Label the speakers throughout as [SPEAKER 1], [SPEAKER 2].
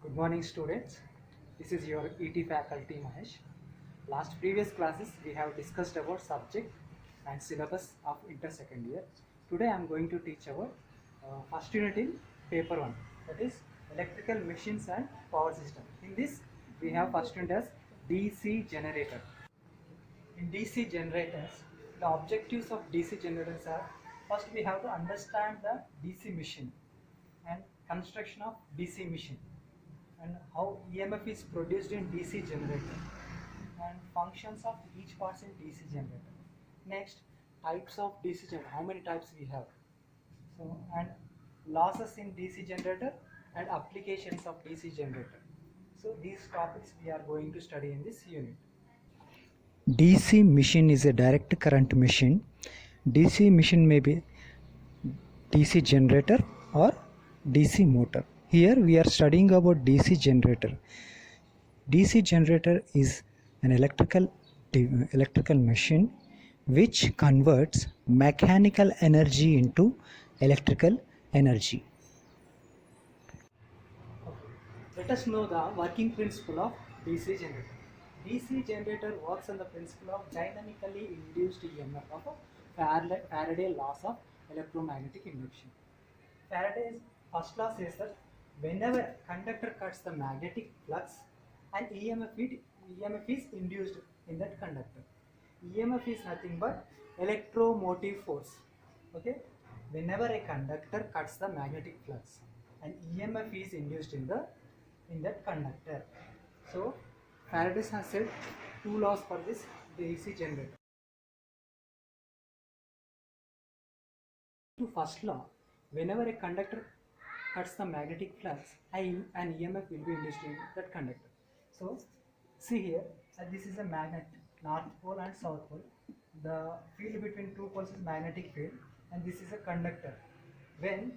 [SPEAKER 1] Good morning students, this is your ET faculty Mahesh. Previous classes we have discussed about subject and syllabus of inter-second year. Today I am going to teach our first unit in paper 1, that is electrical machines and power system. In this we have first unit as DC generator. In DC generators, the objectives of DC generators are, first we have to understand the DC machine and construction of DC machine and how EMF is produced in DC generator and functions of each parts in DC generator. Next, types of DC generator, how many types we have. So, and losses in DC generator and applications of DC generator. So these topics we are going to study in this unit. DC machine is a direct current machine. DC machine may be DC generator or DC motor. Here we are studying about DC generator. DC generator is an electrical machine which converts mechanical energy into electrical energy. Let us know the working principle of DC generator. DC generator works on the principle of dynamically induced EMF of a Faraday laws of electromagnetic induction. Faraday's first law says that whenever conductor cuts the magnetic flux, an EMF is induced in that conductor. EMF is nothing but electromotive force. Okay, whenever a conductor cuts the magnetic flux, an EMF is induced in that conductor. So Faraday has said two laws for this DC generator. To first law, whenever a conductor cuts the magnetic flux, an EMF will be induced in that conductor. So see here, this is a magnet, north pole and south pole. The field between two poles is magnetic field, and this is a conductor. When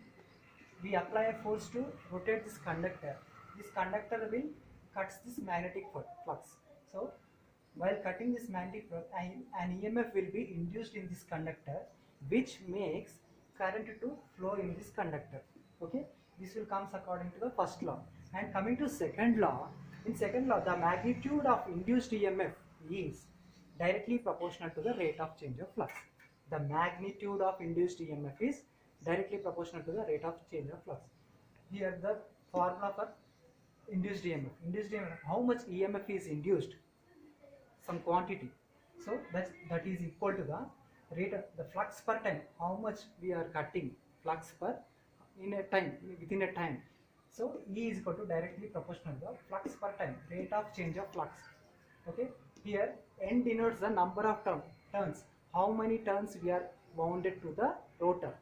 [SPEAKER 1] we apply a force to rotate this conductor will cuts this magnetic flux. So while cutting this magnetic flux, an EMF will be induced in this conductor, which makes current to flow in this conductor. Okay, this will comes according to the first law. And coming to second law, in second law the magnitude of induced EMF is directly proportional to the rate of change of flux. The magnitude of induced EMF is directly proportional to the rate of change of flux. Here the formula for induced EMF. Induced EMF, how much EMF is induced? Some quantity. So that is equal to the rate of the flux per time. How much we are cutting flux per within a time. So E is equal to directly proportional to the flux per time, rate of change of flux. Okay. Here N denotes the number of turns. How many turns we are wounded to the rotor.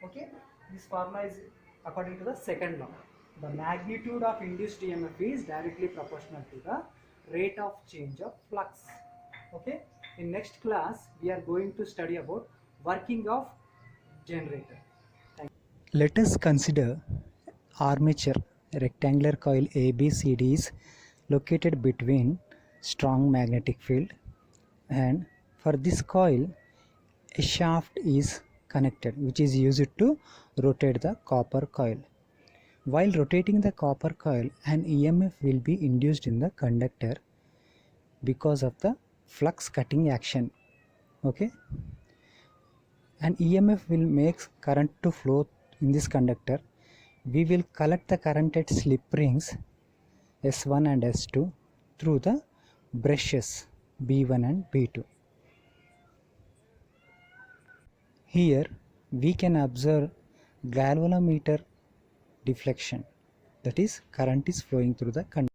[SPEAKER 1] Okay. This formula is according to the second law. The magnitude of induced EMF is directly proportional to the rate of change of flux. Okay. In next class we are going to study about working of generator. Let us consider armature. A rectangular coil ABCD is located between strong magnetic field, and for this coil a shaft is connected which is used to rotate the copper coil. While rotating the copper coil, an EMF will be induced in the conductor because of the flux cutting action. Okay, an EMF will make current to flow in this conductor. We will collect the current at slip rings S1 and S2 through the brushes B1 and B2. Here we can observe galvanometer deflection, that is current is flowing through the conductor.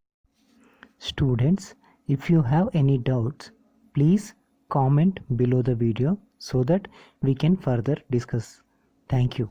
[SPEAKER 1] Students, if you have any doubts, please comment below the video so that we can further discuss. Thank you.